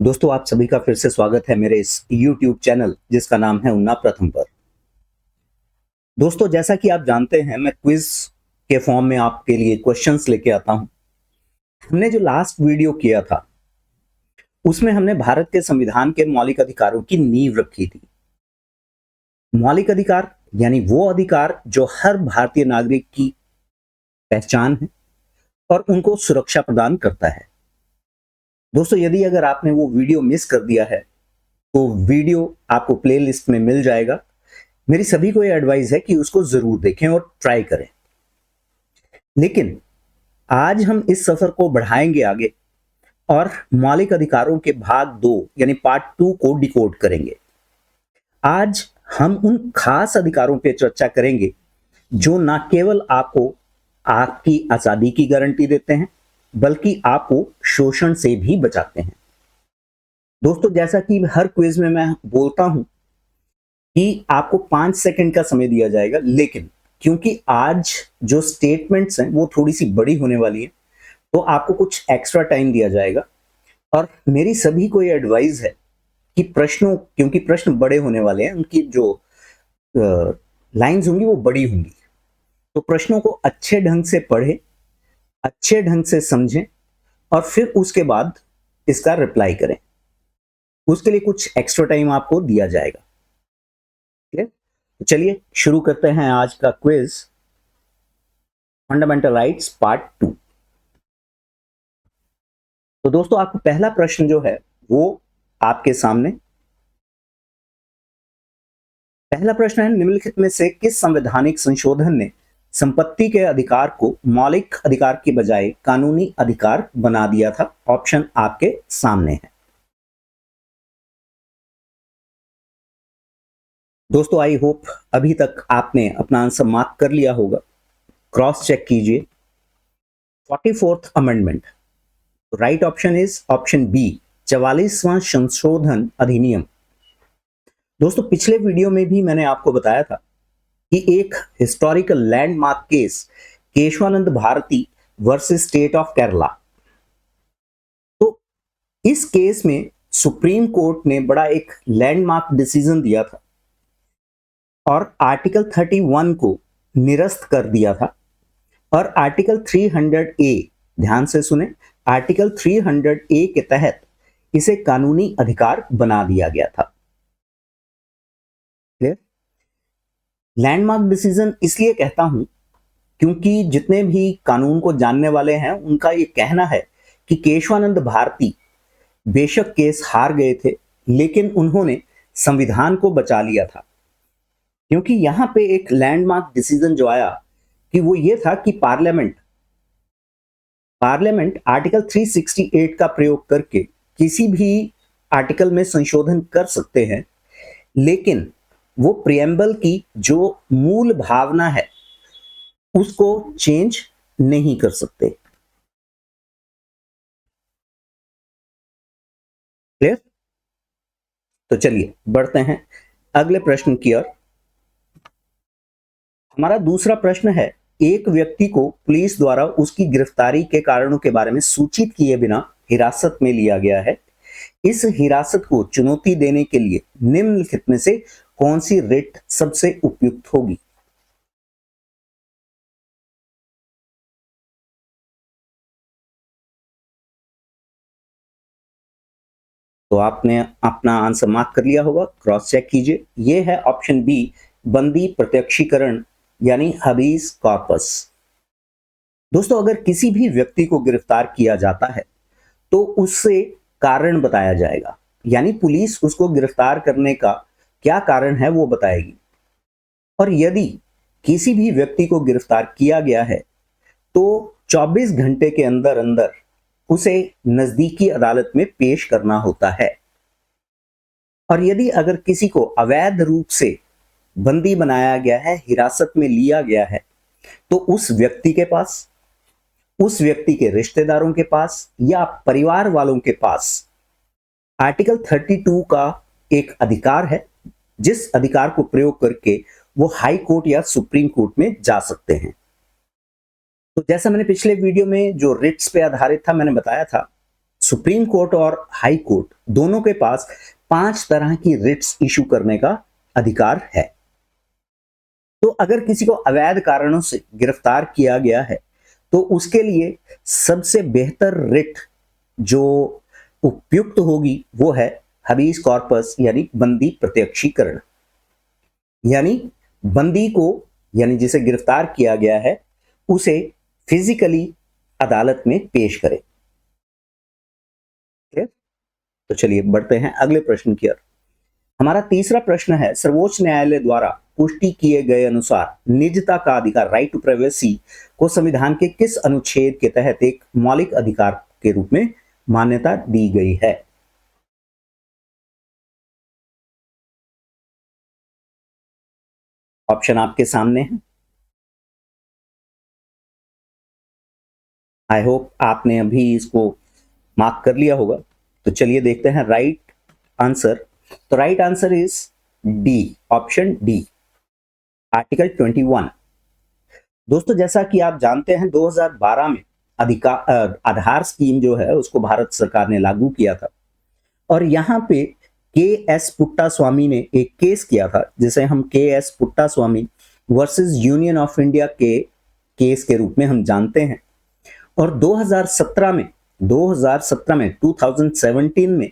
दोस्तों, आप सभी का फिर से स्वागत है मेरे इस YouTube चैनल जिसका नाम है उन्ना प्रथम पर। दोस्तों, जैसा कि आप जानते हैं, मैं क्विज के फॉर्म में आपके लिए क्वेश्चंस लेके आता हूं। हमने जो लास्ट वीडियो किया था उसमें हमने भारत के संविधान के मौलिक अधिकारों की नींव रखी थी। मौलिक अधिकार यानी वो अधिकार जो हर भारतीय नागरिक की पहचान है और उनको सुरक्षा प्रदान करता है। दोस्तों, यदि अगर आपने वो वीडियो मिस कर दिया है तो वीडियो आपको प्लेलिस्ट में मिल जाएगा। मेरी सभी को यह एडवाइस है कि उसको जरूर देखें और ट्राई करें। लेकिन आज हम इस सफर को बढ़ाएंगे आगे और मौलिक अधिकारों के भाग 2 यानी पार्ट 2 को डिकोड करेंगे। आज हम उन खास अधिकारों पर चर्चा करेंगे जो न केवल आपको आपकी आजादी की गारंटी देते हैं बल्कि आपको शोषण से भी बचाते हैं। दोस्तों, जैसा कि हर क्विज में मैं बोलता हूं कि आपको 5 सेकंड का समय दिया जाएगा, लेकिन क्योंकि आज जो स्टेटमेंट्स हैं वो थोड़ी सी बड़ी होने वाली है तो आपको कुछ एक्स्ट्रा टाइम दिया जाएगा। और मेरी सभी को ये एडवाइस है कि क्योंकि प्रश्न बड़े होने वाले हैं, उनकी जो लाइंस होंगी वो बड़ी होंगी, तो प्रश्नों को अच्छे ढंग से पढ़ें, अच्छे ढंग से समझें और फिर उसके बाद इसका रिप्लाई करें। उसके लिए कुछ एक्स्ट्रा टाइम आपको दिया जाएगा। चलिए शुरू करते हैं आज का क्विज, फंडामेंटल राइट्स पार्ट 2। तो दोस्तों, आपको पहला प्रश्न जो है वो आपके सामने। पहला प्रश्न है, निम्नलिखित में से किस संवैधानिक संशोधन ने संपत्ति के अधिकार को मौलिक अधिकार के बजाय कानूनी अधिकार बना दिया था? ऑप्शन आपके सामने है। दोस्तों, आई होप अभी तक आपने अपना आंसर मार्क कर लिया होगा। क्रॉस चेक कीजिए। 44th amendment, right option is option B, 44वां संशोधन अधिनियम। दोस्तों, पिछले वीडियो में भी मैंने आपको बताया था कि एक historical landmark case Kesavananda Bharati versus state of Kerala. तो इस केस में सुप्रीम कोर्ट ने बड़ा एक लैंडमार्क डिसीजन दिया था और आर्टिकल 31 को निरस्त कर दिया था और आर्टिकल 300A, ध्यान से सुने, आर्टिकल 300A के तहत इसे कानूनी अधिकार बना दिया गया था। क्लियर? लैंडमार्क डिसीजन इसलिए कहता हूं क्योंकि जितने भी कानून को जानने वाले हैं उनका यह कहना है कि केशवानंद भारती बेशक केस हार गए थे, लेकिन उन्होंने संविधान को बचा लिया था। क्योंकि यहां पे एक लैंडमार्क डिसीजन जो आया कि वो ये था कि पार्लियामेंट आर्टिकल 368 का प्रयोग करके किसी भी आर्टिकल में संशोधन कर सकते हैं, लेकिन वो प्रियम्बल की जो मूल भावना है उसको चेंज नहीं कर सकते। क्लियर? तो चलिए बढ़ते हैं अगले प्रश्न की ओर। हमारा दूसरा प्रश्न है, एक व्यक्ति को पुलिस द्वारा उसकी गिरफ्तारी के कारणों के बारे में सूचित किए बिना हिरासत में लिया गया है। इस हिरासत को चुनौती देने के लिए निम्नलिखित में से कौन सी रिट सबसे उपयुक्त होगी? तो आपने अपना आंसर मार्क कर लिया होगा, क्रॉस चेक कीजिए। यह है ऑप्शन बी, बंदी प्रत्यक्षीकरण यानी हबीस कॉर्पस। दोस्तों, अगर किसी भी व्यक्ति को गिरफ्तार किया जाता है तो उससे कारण बताया जाएगा, यानी पुलिस उसको गिरफ्तार करने का क्या कारण है वो बताएगी। और यदि किसी भी व्यक्ति को गिरफ्तार किया गया है तो 24 घंटे के अंदर अंदर उसे नजदीकी अदालत में पेश करना होता है। और यदि अगर किसी को अवैध रूप से बंदी बनाया गया है, हिरासत में लिया गया है, तो उस व्यक्ति के पास, उस व्यक्ति के रिश्तेदारों के पास या परिवार वालों के पास आर्टिकल 32 का एक अधिकार है, जिस अधिकार को प्रयोग करके वो हाई कोर्ट या सुप्रीम कोर्ट में जा सकते हैं। तो जैसा मैंने पिछले वीडियो में जो रिट्स पे आधारित था, मैंने बताया था सुप्रीम कोर्ट और हाई कोर्ट दोनों के पास 5 तरह की रिट्स इशू करने का अधिकार है। तो अगर किसी को अवैध कारणों से गिरफ्तार किया गया है तो उसके लिए सबसे बेहतर रिट जो उपयुक्त होगी वो है हबीस कॉर्पस यानी बंदी प्रत्यक्षीकरण। यानी बंदी को, यानी जिसे गिरफ्तार किया गया है, उसे फिजिकली अदालत में पेश करें। तो चलिए बढ़ते हैं अगले प्रश्न की ओर। हमारा तीसरा प्रश्न है, सर्वोच्च न्यायालय द्वारा पुष्टि किए गए अनुसार निजता का अधिकार, राइट टू प्राइवेसी, को संविधान के किस अनुच्छेद के तहत एक मौलिक अधिकार के रूप में मान्यता दी गई है? ऑप्शन आपके सामने है। आई होप आपने अभी इसको मार्क कर लिया होगा। तो चलिए देखते हैं राइट आंसर। तो right answer is D, option D, article 21। दोस्तों जैसा कि आप जानते हैं 2012 में आधार स्कीम जो है उसको भारत सरकार ने लागू किया था और यहाँ पे के.एस. पुट्टास्वामी ने एक केस किया था जिसे हम KS. Puttaswamy versus union of India के केस के रूप में हम जानते हैं। और 2017 में 2017 में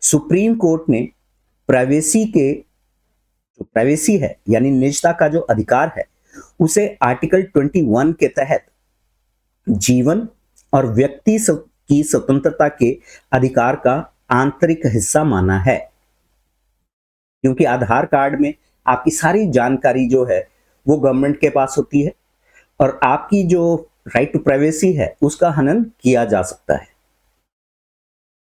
सुप्रीम कोर्ट ने प्राइवेसी है यानी निजता का जो अधिकार है उसे आर्टिकल 21 के तहत जीवन और व्यक्ति की स्वतंत्रता के अधिकार का आंतरिक हिस्सा माना है। क्योंकि आधार कार्ड में आपकी सारी जानकारी जो है वो गवर्नमेंट के पास होती है और आपकी जो राइट टू प्राइवेसी है उसका हनन किया जा सकता है।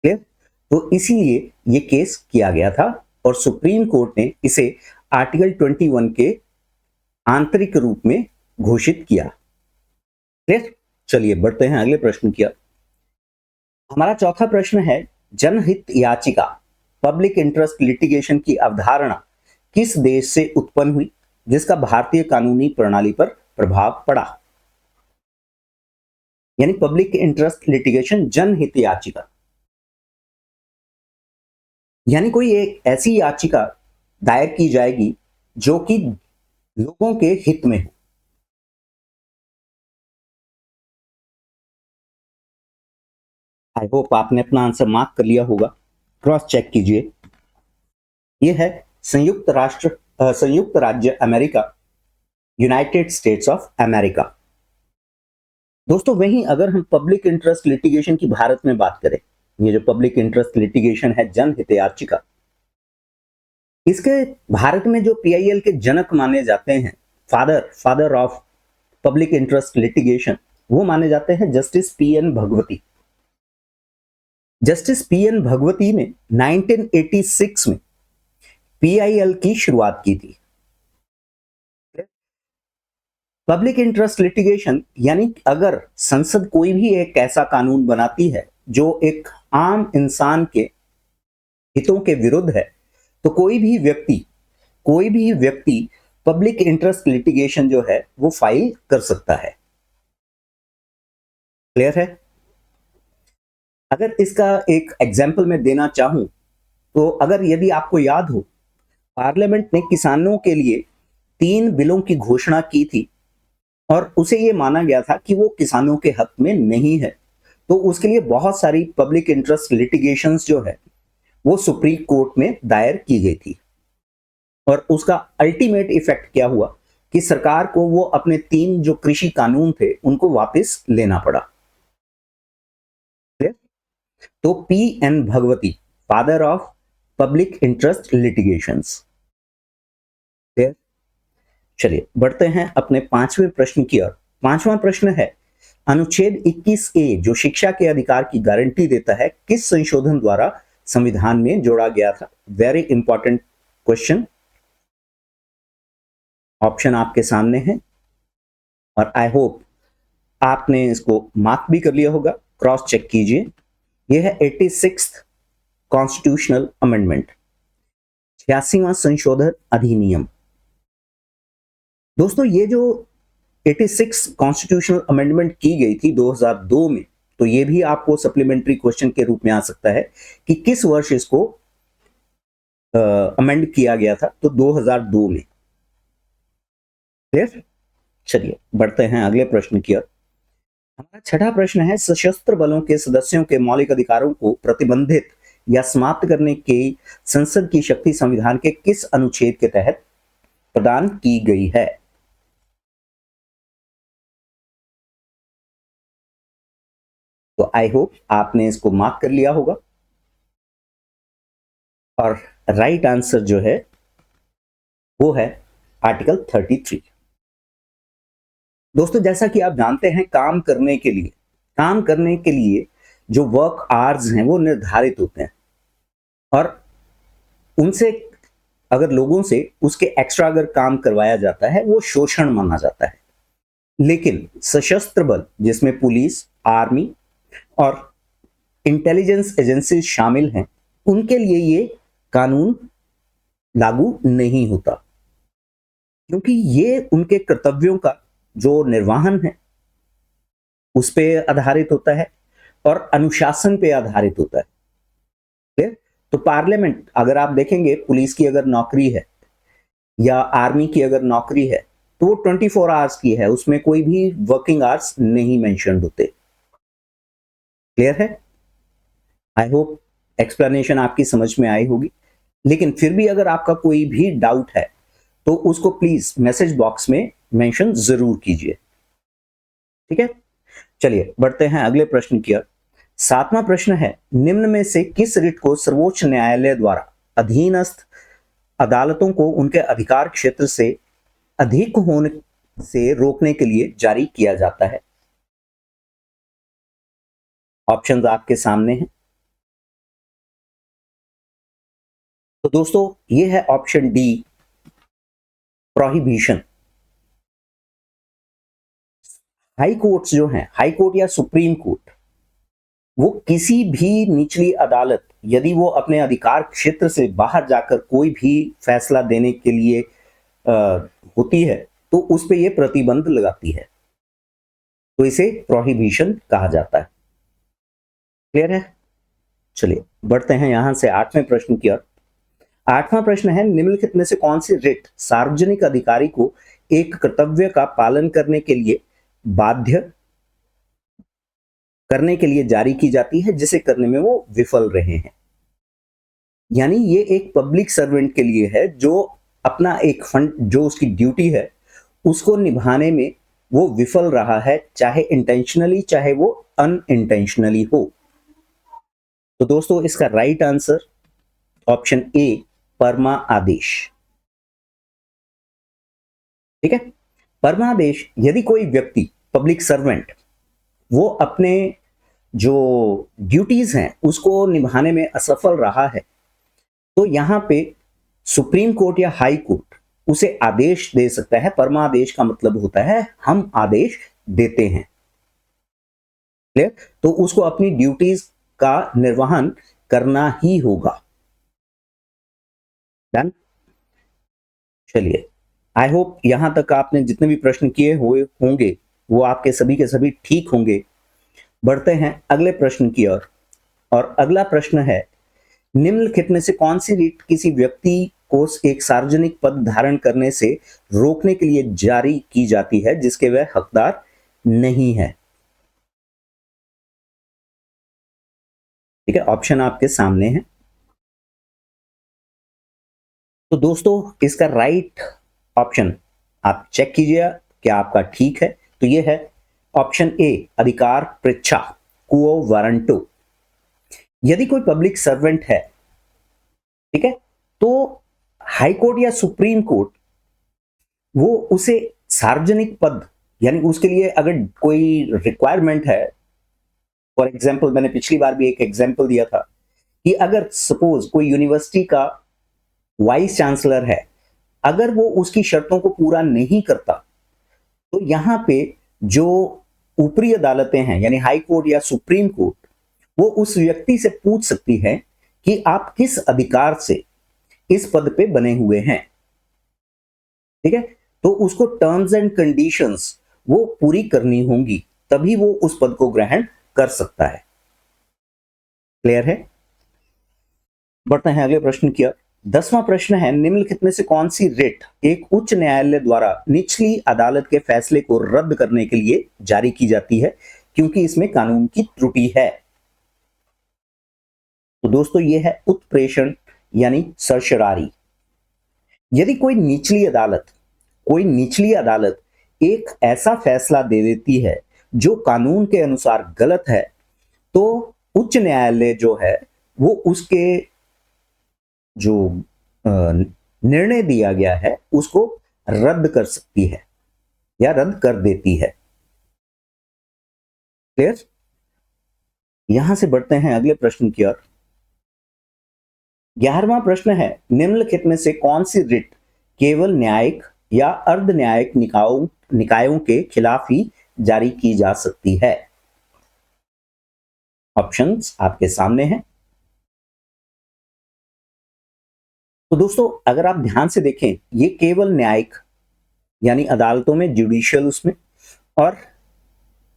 क्लियर? तो इसीलिए ये केस किया गया था और सुप्रीम कोर्ट ने इसे आर्टिकल 21 के आंतरिक रूप में घोषित किया। क्लियर? चलिए बढ़ते हैं अगले प्रश्न की ओर। हमारा चौथा प्रश्न है, जनहित याचिका, पब्लिक इंटरेस्ट लिटिगेशन की अवधारणा किस देश से उत्पन्न हुई जिसका भारतीय कानूनी प्रणाली पर प्रभाव पड़ा? यानी पब्लिक इंटरेस्ट लिटिगेशन, जनहित याचिका, यानी कोई एक ऐसी याचिका दायर की जाएगी जो कि लोगों के हित में हो। आई होप आपने अपना आंसर मार्क कर लिया होगा, क्रॉस चेक कीजिए। यह है संयुक्त राज्य America, United states of America. दोस्तों वहीं अगर हम पब्लिक इंटरेस्ट लिटिगेशन की भारत में बात करें, ये जो पब्लिक इंटरेस्ट लिटिगेशन है, जनहित याचिका, इसके भारत में जो पीआईएल के जनक माने जाते हैं, father of public interest litigation, वो माने जाते हैं justice PN. Bhagwati. Justice PN. Bhagwati ने 1986 में पीआईएल की शुरुआत की थी। पब्लिक इंटरेस्ट लिटिगेशन यानी अगर संसद कोई भी एक ऐसा कानून बनाती है जो एक आम इंसान के हितों के विरुद्ध है, तो कोई भी व्यक्ति पब्लिक इंटरेस्ट लिटिगेशन जो है वो फाइल कर सकता है। क्लियर है? अगर इसका एक एग्जाम्पल मैं देना चाहूं तो अगर यदि आपको याद हो, पार्लियामेंट ने किसानों के लिए 3 बिलों की घोषणा की थी और उसे ये माना गया था कि वो किसानों के हक में नहीं है, तो उसके लिए बहुत सारी पब्लिक इंटरेस्ट लिटिगेशंस जो है वो सुप्रीम कोर्ट में दायर की गई थी और उसका अल्टीमेट इफेक्ट क्या हुआ कि सरकार को वो अपने 3 जो कृषि कानून थे उनको वापस लेना पड़ा। तो PN. Bhagwati, father of public interest litigations. चलिए बढ़ते हैं अपने 5वें प्रश्न की ओर। 5वां प्रश्न है, अनुच्छेद 21A जो शिक्षा के अधिकार की गारंटी देता है किस संशोधन द्वारा संविधान में जोड़ा गया था? Very important question. ऑप्शन आपके सामने है और आई होप आपने इसको मार्क भी कर लिया होगा, क्रॉस चेक कीजिए। यह है 86th कॉन्स्टिट्यूशनल अमेंडमेंट, 86वां संशोधन अधिनियम। दोस्तों ये जो 86 कॉन्स्टिट्यूशनल अमेंडमेंट की गई थी 2002 में, तो ये भी आपको सप्लीमेंट्री क्वेश्चन के रूप में आ सकता है कि किस वर्ष इसको अमेंड किया गया था, तो 2002 में। क्लियर? चलिए बढ़ते हैं अगले प्रश्न की ओर। हमारा छठा प्रश्न है, सशस्त्र बलों के सदस्यों के मौलिक अधिकारों को प्रतिबंधित या समाप्त करने की संसद की शक्ति संविधान के किस अनुच्छेद के तहत प्रदान की गई है? तो आई होप आपने इसको मार्क कर लिया होगा और राइट आंसर जो है वो है आर्टिकल 33। दोस्तों जैसा कि आप जानते हैं, काम करने के लिए जो वर्क आवर्स हैं वो निर्धारित होते हैं और उनसे अगर लोगों से उसके एक्स्ट्रा अगर काम करवाया जाता है वो शोषण माना जाता है। लेकिन सशस्त्र बल जिसमें पुलिस, आर्मी और इंटेलिजेंस एजेंसी शामिल हैं, उनके लिए ये कानून लागू नहीं होता, क्योंकि ये उनके कर्तव्यों का जो निर्वहन है उस पे आधारित होता है और अनुशासन पे आधारित होता है। ठीक? तो पार्लियामेंट, अगर आप देखेंगे पुलिस की अगर नौकरी है या आर्मी की अगर नौकरी है तो वो 24 आवर्स की है, उसमें कोई भी वर्किंग आवर्स नहीं मेंशन होते। क्लियर है? आई होप एक्सप्लेनेशन आपकी समझ में आई होगी। लेकिन फिर भी अगर आपका कोई भी डाउट है तो उसको प्लीज मैसेज बॉक्स में मेंशन जरूर कीजिए। ठीक है, चलिए बढ़ते हैं अगले प्रश्न की ओर। सातवां प्रश्न है, निम्न में से किस रिट को सर्वोच्च न्यायालय द्वारा अधीनस्थ अदालतों को उनके अधिकार क्षेत्र से अधिक होने से रोकने के लिए जारी किया जाता है? ऑप्शंस आपके सामने हैं। तो दोस्तों ये है option D, prohibition. High courts जो हैं, हाई कोर्ट या सुप्रीम कोर्ट, वो किसी भी निचली अदालत यदि वो अपने अधिकार क्षेत्र से बाहर जाकर कोई भी फैसला देने के लिए होती है तो उस पे ये प्रतिबंध लगाती है, तो इसे प्रोहिबिशन कहा जाता है। क्लियर है? चलिए बढ़ते हैं यहां से आठवें प्रश्न की ओर। आठवां प्रश्न है, निम्नलिखित में से कौन सी रिट सार्वजनिक अधिकारी को एक कर्तव्य का पालन करने के लिए बाध्य करने के लिए जारी की जाती है जिसे करने में वो विफल रहे हैं? यानी ये एक पब्लिक सर्वेंट के लिए है जो अपना एक फंड, जो उसकी ड्यूटी है उसको निभाने में वो विफल रहा है, चाहे इंटेंशनली चाहे वो अनइंटेंशनली हो। तो दोस्तों इसका राइट आंसर ऑप्शन ए, परमा आदेश। ठीक है, परमादेश, यदि कोई व्यक्ति पब्लिक सर्वेंट वो अपने जो ड्यूटीज हैं उसको निभाने में असफल रहा है तो यहां पे सुप्रीम कोर्ट या हाई कोर्ट उसे आदेश दे सकता है। परमादेश का मतलब होता है हम आदेश देते हैं। क्लियर? तो उसको अपनी ड्यूटीज का निर्वहन करना ही होगा। डन? चलिए, आई होप यहां तक आपने जितने भी प्रश्न किए हुए होंगे वो आपके सभी के सभी ठीक होंगे। बढ़ते हैं अगले प्रश्न की ओर और अगला प्रश्न है, निम्नलिखित में से कौन सी रीट किसी व्यक्ति को एक सार्वजनिक पद धारण करने से रोकने के लिए जारी की जाती है जिसके वह हकदार नहीं है? ठीक है, ऑप्शन आपके सामने है। तो दोस्तों इसका राइट ऑप्शन आप चेक कीजिए क्या आपका ठीक है। तो ये है ऑप्शन ए, अधिकार पृच्छा, क्वो वारंटो। यदि कोई पब्लिक सर्वेंट है, ठीक है, तो हाई कोर्ट या सुप्रीम कोर्ट वो उसे सार्वजनिक पद, यानी उसके लिए अगर कोई रिक्वायरमेंट है, फॉर एग्जाम्पल मैंने पिछली बार भी एक एग्जाम्पल दिया था कि अगर सपोज कोई यूनिवर्सिटी का वाइस चांसलर है, अगर वो उसकी शर्तों को पूरा नहीं करता तो यहां पे जो ऊपरी अदालतें हैं यानी हाई कोर्ट या सुप्रीम कोर्ट वो उस व्यक्ति से पूछ सकती है कि आप किस अधिकार से इस पद पे बने हुए हैं। ठीक है, तो उसको टर्म्स एंड कंडीशंस वो पूरी करनी होंगी तभी वो उस पद को ग्रहण कर सकता है। क्लियर है? बढ़ते हैं अगले प्रश्न की ओर। 10वां प्रश्न है, निम्नलिखित में से कौन सी रिट एक उच्च न्यायालय द्वारा निचली अदालत के फैसले को रद्द करने के लिए जारी की जाती है क्योंकि इसमें कानून की त्रुटि है? तो दोस्तों ये है उत्प्रेषण यानी सर्शरारी। यदि कोई निचली अदालत एक ऐसा फैसला दे देती है जो कानून के अनुसार गलत है, तो उच्च न्यायालय जो है वो उसके जो निर्णय दिया गया है उसको रद्द कर सकती है या रद्द कर देती है। क्लियर? यहां से बढ़ते हैं अगले प्रश्न की ओर। 11वां प्रश्न है, निम्नलिखित में से कौन सी रिट केवल न्यायिक या अर्ध न्यायिक निकायों के खिलाफ ही जारी की जा सकती है? ऑप्शंस आपके सामने हैं। तो दोस्तों अगर आप ध्यान से देखें, ये केवल न्यायिक यानी अदालतों में, जुडिशियल उसमें, और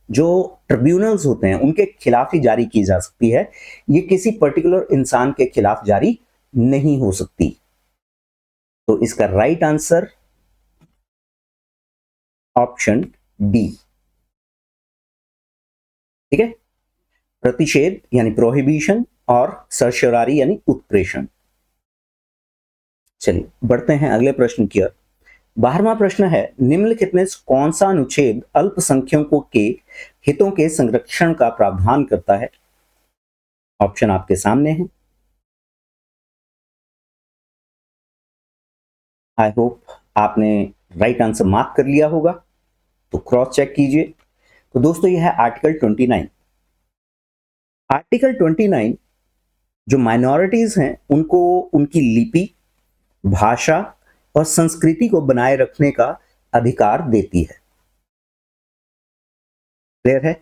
जो ट्रिब्यूनल्स होते हैं उनके खिलाफ ही जारी की जा सकती है। ये किसी पर्टिकुलर इंसान के खिलाफ जारी नहीं हो सकती। तो इसका राइट आंसर ऑप्शन डी। ठीक है? प्रतिषेध यानी प्रोहिबिशन और सर्शरारी यानी उत्प्रेषण। चलिए बढ़ते हैं अगले प्रश्न की ओर। 12वां प्रश्न है, निम्नलिखित में कौन सा अनुच्छेद अल्पसंख्यकों के हितों के संरक्षण का प्रावधान करता है? ऑप्शन आपके सामने है। आई होप आपने राइट आंसर मार्क कर लिया होगा, तो क्रॉस चेक कीजिए। तो दोस्तों यह है आर्टिकल 29। आर्टिकल 29 जो माइनॉरिटीज हैं उनको उनकी लिपि, भाषा और संस्कृति को बनाए रखने का अधिकार देती है। क्लियर है?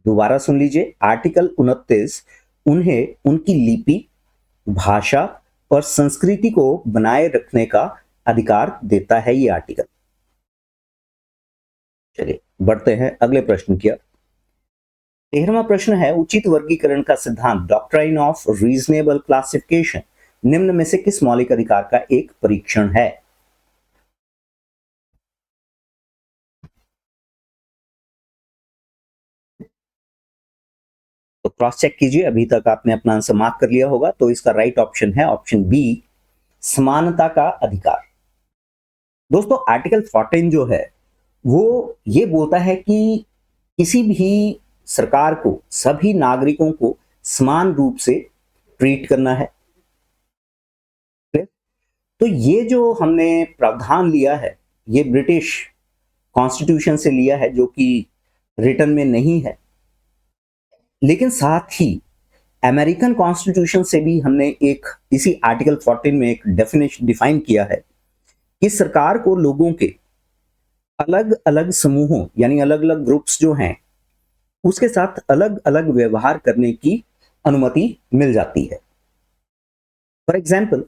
दोबारा सुन लीजिए। आर्टिकल 29 उन्हें उनकी लिपि, भाषा और संस्कृति को बनाए रखने का अधिकार देता है ये आर्टिकल। चलिए बढ़ते हैं अगले प्रश्न की ओर। 13वां प्रश्न है, उचित वर्गीकरण का सिद्धांत डॉक्ट्राइन ऑफ रीजनेबल क्लासिफिकेशन निम्न में से किस मौलिक अधिकार का एक परीक्षण है? तो क्रॉस चेक कीजिए। अभी तक आपने अपना आंसर मार्क कर लिया होगा, तो इसका राइट ऑप्शन है ऑप्शन बी, समानता का अधिकार। दोस्तों आर्टिकल 14 जो है वो ये बोलता है कि किसी भी सरकार को सभी नागरिकों को समान रूप से ट्रीट करना है। तो ये जो हमने प्रावधान लिया है ये ब्रिटिश कॉन्स्टिट्यूशन से लिया है, जो कि रिटन में नहीं है, लेकिन साथ ही अमेरिकन कॉन्स्टिट्यूशन से भी हमने एक इसी आर्टिकल 14 में एक डेफिनेशन डिफाइन किया है कि सरकार को लोगों के अलग अलग समूहों यानी अलग अलग ग्रुप्स जो हैं उसके साथ अलग अलग व्यवहार करने की अनुमति मिल जाती है। फॉर एग्जाम्पल,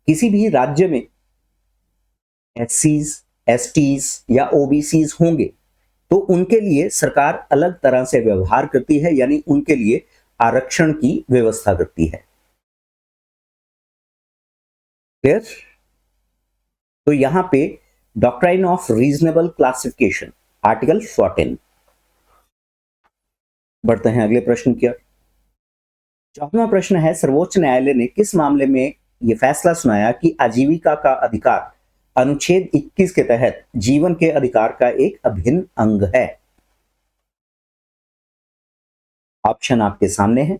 किसी भी राज्य में एससीज, एसटीज या ओबीसीज होंगे तो उनके लिए सरकार अलग तरह से व्यवहार करती है, यानी उनके लिए आरक्षण की व्यवस्था करती है। क्लियर? तो यहां पे doctrine of reasonable classification article 14। बढ़ते हैं अगले प्रश्न की ओर। 14वां प्रश्न है, सर्वोच्च न्यायालय ने किस मामले में यह फैसला सुनाया कि आजीविका का अधिकार अनुच्छेद 21 के तहत जीवन के अधिकार का एक अभिन्न अंग है? ऑप्शन आपके सामने है।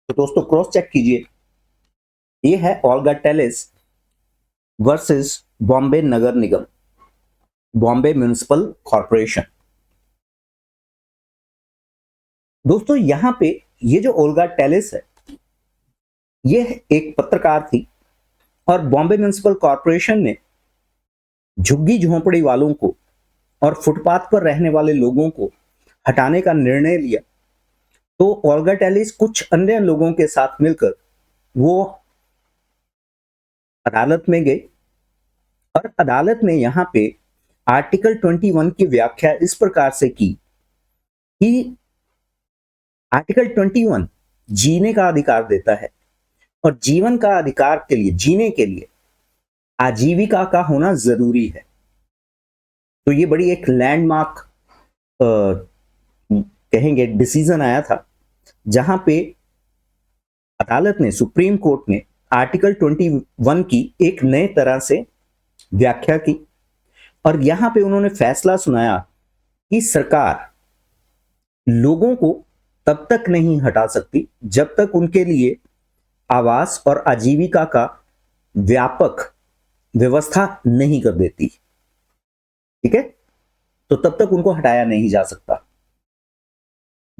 तो दोस्तों क्रॉस चेक कीजिए। ये है ओल्गा टेलिस वर्सेस बॉम्बे नगर निगम, बॉम्बे म्युनिसिपल कॉर्पोरेशन। दोस्तों यहां पे ये जो ओल्गा टेलिस है ये एक पत्रकार थी और बॉम्बे म्युनिसिपल कॉर्पोरेशन ने झुग्गी झोंपड़ी वालों को और फुटपाथ पर रहने वाले लोगों को हटाने का निर्णय लिया। तो ओल्गा टेलिस कुछ अन्य लोगों के साथ मिलकर वो अदालत में गए और अदालत ने यहां पे आर्टिकल 21 की व्याख्या इस प्रकार से की कि आर्टिकल 21 जीने का अधिकार देता है और जीवन का अधिकार के लिए, जीने के लिए आजीविका का होना जरूरी है। तो ये बड़ी एक लैंडमार्क कहेंगे डिसीजन आया था, जहां पे अदालत ने, सुप्रीम कोर्ट ने आर्टिकल 21 की एक नए तरह से व्याख्या की और यहां पे उन्होंने फैसला सुनाया कि सरकार लोगों को तब तक नहीं हटा सकती जब तक उनके लिए आवास और आजीविका का व्यापक व्यवस्था नहीं कर देती। ठीक है, तो तब तक उनको हटाया नहीं जा सकता।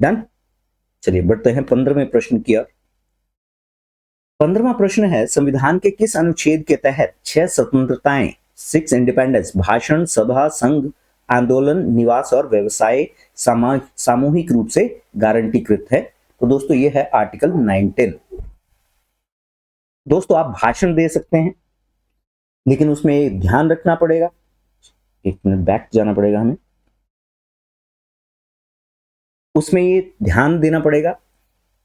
डन। चलिए बढ़ते हैं 15वें प्रश्न की ओर। 15वां प्रश्न है, संविधान के किस अनुच्छेद के तहत 6 स्वतंत्रताएं, 6 इंडिपेंडेंस, भाषण, सभा, संघ, आंदोलन, निवास और व्यवसाय सामूहिक रूप से गारंटीकृत है? तो दोस्तों ये है आर्टिकल 19। दोस्तों आप भाषण दे सकते हैं, लेकिन उसमें ध्यान रखना पड़ेगा, एक मिनट बैक जाना पड़ेगा हमें, उसमें ये ध्यान देना पड़ेगा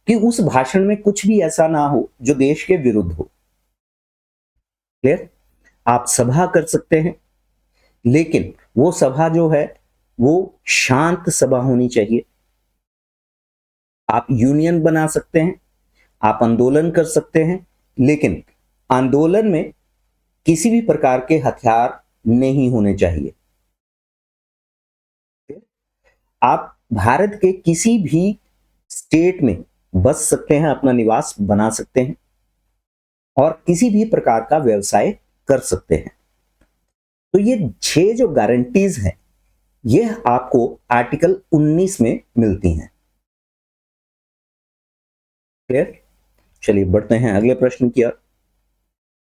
कि उस भाषण में कुछ भी ऐसा ना हो जो देश के विरुद्ध हो। क्लियर? आप सभा कर सकते हैं, लेकिन वो सभा जो है वो शांत सभा होनी चाहिए। आप यूनियन बना सकते हैं, आप आंदोलन कर सकते हैं, लेकिन आंदोलन में किसी भी प्रकार के हथियार नहीं होने चाहिए। आप भारत के किसी भी स्टेट में बस सकते हैं, अपना निवास बना सकते हैं और किसी भी प्रकार का व्यवसाय कर सकते हैं। तो ये 6 जो गारंटीज हैं, ये आपको आर्टिकल 19 में मिलती हैं। क्लियर? चलिए बढ़ते हैं अगले प्रश्न की ओर।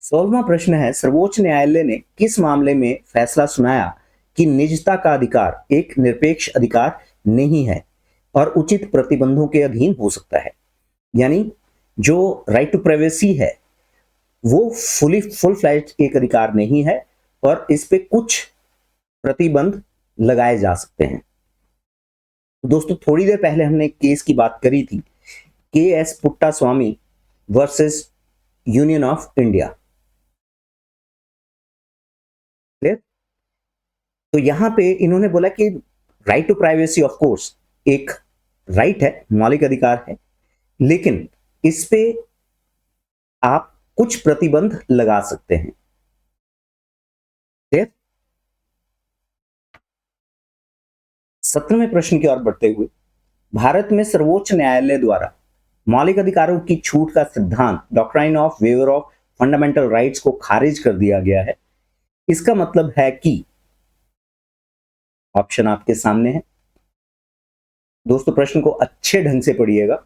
16वां प्रश्न है, सर्वोच्च न्यायालय ने किस मामले में फैसला सुनाया कि निजता का अधिकार एक निरपेक्ष अधिकार नहीं है और उचित प्रतिबंधों के अधीन हो सकता है? यानी जो राइट टू प्राइवेसी है वो फुल फ्लैज एक अधिकार नहीं है और इस पे कुछ प्रतिबंध लगाए जा सकते हैं। तो दोस्तों थोड़ी देर पहले हमने एक केस की बात करी थी, K S. Puttaswamy versus union of India. Clear? तो यहां पे इन्होंने बोला कि right to privacy of course एक राइट है, मौलिक अधिकार है, लेकिन इस पे आप कुछ प्रतिबंध लगा सकते हैं। क्लियर? 17वें प्रश्न की ओर बढ़ते हुए, भारत में सर्वोच्च न्यायालय द्वारा मौलिक अधिकारों की छूट का सिद्धांत doctrine of waiver of fundamental rights को खारिज कर दिया गया है। इसका मतलब है कि, ऑप्शन आपके सामने है दोस्तों, प्रश्न को अच्छे ढंग से पढ़िएगा।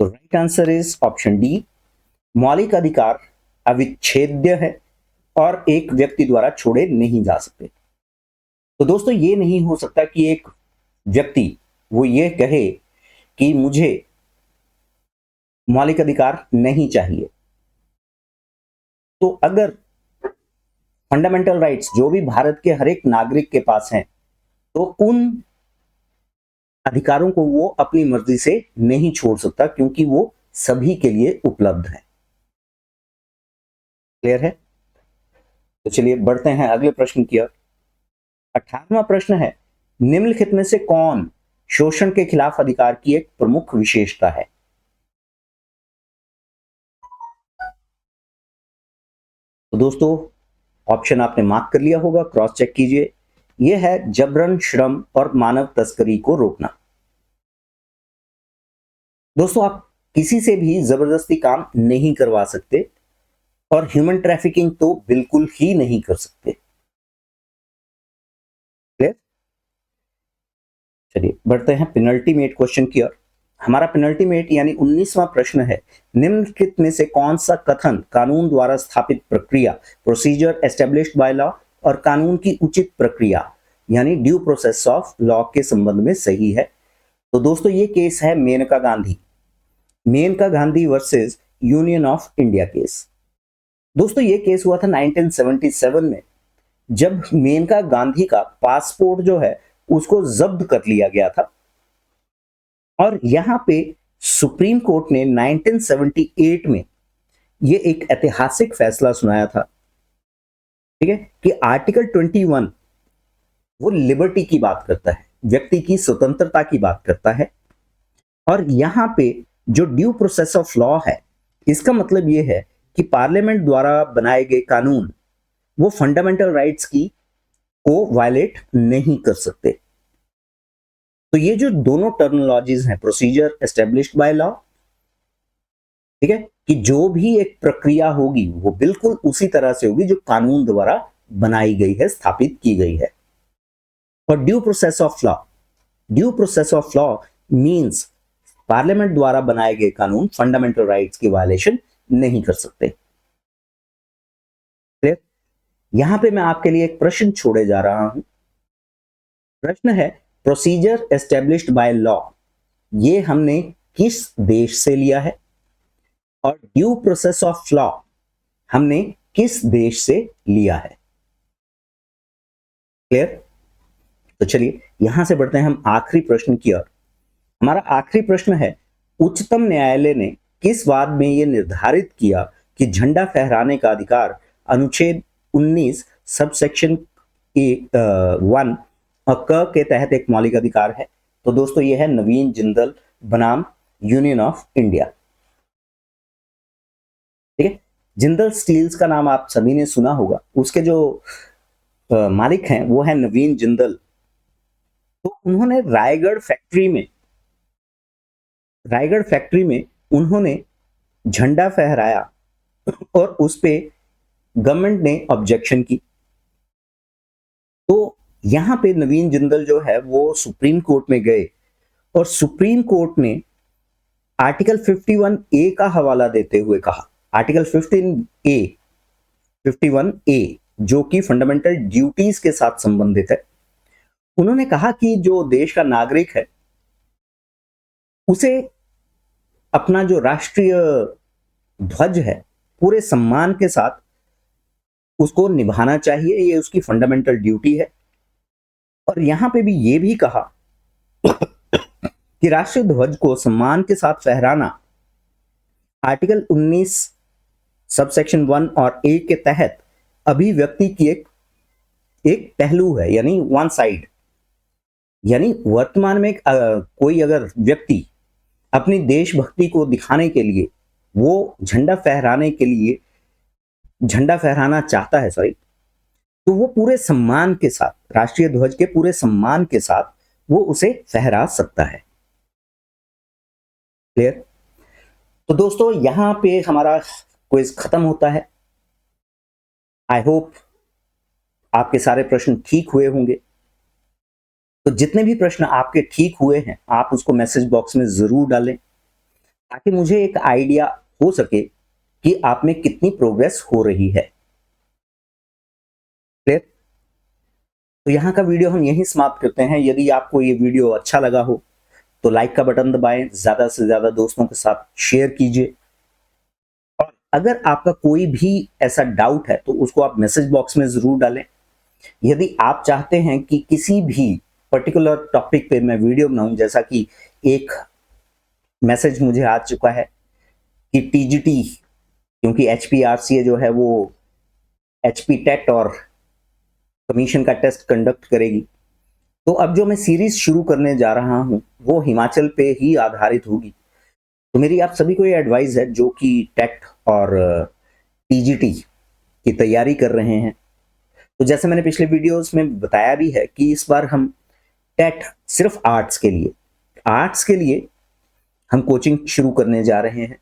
तो right answer is option D, मौलिक अधिकार अविच्छेद्य है और एक व्यक्ति द्वारा छोड़े नहीं जा सकते। तो दोस्तों ये नहीं हो सकता कि एक व्यक्ति वो ये कहे कि मुझे मौलिक अधिकार नहीं चाहिए। तो अगर फंडामेंटल राइट्स जो भी भारत के हर एक नागरिक के पास हैं, तो उन अधिकारों को वो अपनी मर्जी से नहीं छोड़ सकता, क्योंकि वो सभी के लिए उपलब्ध है। क्लियर है? तो चलिए बढ़ते हैं अगले प्रश्न की ओर। 18वां प्रश्न है, निम्नलिखित में से कौन शोषण के खिलाफ अधिकार की एक प्रमुख विशेषता है? तो दोस्तों ऑप्शन आपने मार्क कर लिया होगा, क्रॉस चेक कीजिए। यह है जबरन श्रम और मानव तस्करी को रोकना। दोस्तों आप किसी से भी जबरदस्ती काम नहीं करवा सकते और ह्यूमन ट्रैफिकिंग तो बिल्कुल ही नहीं कर सकते। क्लियर? चलिए बढ़ते हैं पेनल्टीमेट क्वेश्चन की ओर। हमारा पेनल्टीमेट यानी 19वां प्रश्न है, निम्नलिखित में से कौन सा कथन कानून द्वारा स्थापित प्रक्रिया, प्रोसीजर एस्टेब्लिश्ड बाय लॉ, और कानून की उचित प्रक्रिया यानी ड्यू प्रोसेस ऑफ लॉ के संबंध में सही है? तो दोस्तों ये केस है Maneka Gandhi Maneka Gandhi versus union of India case. दोस्तों ये केस हुआ था 1977 में, जब मेनका गांधी का पासपोर्ट जो है उसको जब्त कर लिया गया था। और यहां पे सुप्रीम कोर्ट ने 1978 में ये एक ऐतिहासिक फैसला सुनाया था, ठीक है, कि आर्टिकल 21 वो लिबर्टी की बात करता है, व्यक्ति की स्वतंत्रता की बात करता है। और यहां पे जो ड्यू प्रोसेस ऑफ लॉ है, इसका मतलब ये है कि पार्लियामेंट द्वारा बनाए गए कानून वो फंडामेंटल राइट्स की को वायलेट नहीं कर सकते। तो ये जो दोनों टर्मिनोलॉजीज हैं, प्रोसीजर एस्टेब्लिश्ड बाय लॉ, ठीक है, कि जो भी एक प्रक्रिया होगी वो बिल्कुल उसी तरह से होगी जो कानून द्वारा बनाई गई है, स्थापित की गई है। और due process of law, due process of law means parliament द्वारा बनाए गए कानून फंडामेंटल राइट्स की वायलेशन नहीं कर सकते। क्लियर? यहां पे मैं आपके लिए एक प्रश्न छोड़े जा रहा हूं। प्रश्न है, प्रोसीजर एस्टेब्लिश्ड बाय लॉ ये हमने किस देश से लिया है, और ड्यू प्रोसेस ऑफ लॉ हमने किस देश से लिया है। क्लियर? तो चलिए यहां से बढ़ते हैं हम आखिरी प्रश्न की ओर। हमारा आखिरी प्रश्न है, उच्चतम न्यायालय ने किस बात में यह निर्धारित किया कि झंडा फहराने का अधिकार अनुच्छेद 19 सबसेक्शन 1 और क के तहत एक मौलिक अधिकार है। तो दोस्तों ये है नवीन जिंदल बनाम यूनियन ऑफ इंडिया। ठीक है, जिंदल स्टील्स का नाम आप सभी ने सुना होगा, उसके जो मालिक हैं वो है नवीन जिंदल। तो उन्होंने रायगढ़ फैक्ट्री में उन्होंने झंडा फहराया और उस पे गवर्नमेंट ने ऑब्जेक्शन की। तो यहां पे नवीन जिंदल जो है वो सुप्रीम कोर्ट में गए और सुप्रीम कोर्ट ने आर्टिकल 51A का हवाला देते हुए कहा, आर्टिकल 51A जो कि फंडामेंटल ड्यूटीज के साथ संबंधित है। उन्होंने कहा कि जो देश का नागरिक है उसे अपना जो राष्ट्रीय ध्वज है पूरे सम्मान के साथ उसको निभाना चाहिए, ये उसकी फंडामेंटल ड्यूटी है। और यहां पे भी ये भी कहा कि राष्ट्रीय ध्वज को सम्मान के साथ फहराना आर्टिकल 19 सबसेक्शन 1 और A के तहत अभिव्यक्ति की एक पहलू है, यानी वन साइड। यानी वर्तमान में कोई अगर व्यक्ति अपनी देशभक्ति को दिखाने के लिए वो झंडा फहराना चाहता है, तो वो पूरे सम्मान के साथ, राष्ट्रीय ध्वज के पूरे सम्मान के साथ वो उसे फहरा सकता है। क्लियर? तो दोस्तों यहां पे हमारा क्विज खत्म होता है। आई होप आपके सारे प्रश्न ठीक हुए होंगे। तो जितने भी प्रश्न आपके ठीक हुए हैं आप उसको मैसेज बॉक्स में जरूर डालें, ताकि मुझे एक आइडिया हो सके कि आप में कितनी प्रोग्रेस हो रही है। क्लियर? तो यहाँ का वीडियो हम यहीं समाप्त करते हैं। यदि आपको ये वीडियो अच्छा लगा हो तो लाइक का बटन दबाएं, ज्यादा से ज्यादा दोस्तों के साथ शेयर कीजिए। और अगर आपका कोई भी ऐसा डाउट है तो उसको आप मैसेज बॉक्स में जरूर डालें। यदि आप चाहते हैं कि किसी भी पर्टिकुलर टॉपिक पे मैं वीडियो बनाऊं, जैसा कि एक मैसेज मुझे आ चुका है कि टीजीटी, क्योंकि HPRCA जो है वो HP टेट और कमीशन का टेस्ट कंडक्ट करेगी, तो अब जो मैं सीरीज शुरू करने जा रहा हूं वो हिमाचल पे ही आधारित होगी। तो मेरी आप सभी को ये एडवाइस है जो कि टेट और टीजीटी की तैयारी कर रहे हैं। तो जैसे मैंने पिछले वीडियोस में बताया भी है कि इस बार हम टेट सिर्फ आर्ट्स के लिए हम कोचिंग शुरू करने जा रहे हैं।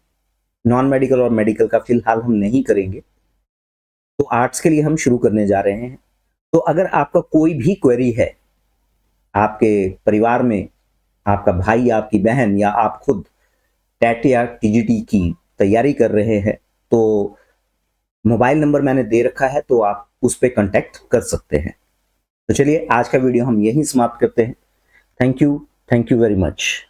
नॉन मेडिकल और मेडिकल का फिलहाल हम नहीं करेंगे, तो आर्ट्स के लिए हम शुरू करने जा रहे हैं। तो अगर आपका कोई भी क्वेरी है, आपके परिवार में आपका भाई, आपकी बहन या आप खुद टेट या टीजीटी की तैयारी कर रहे हैं, तो मोबाइल नंबर मैंने दे रखा है, तो आप उस पर कांटेक्ट कर सकते हैं। तो चलिए आज का वीडियो हम यहीं समाप्त करते हैं। Thank you very much.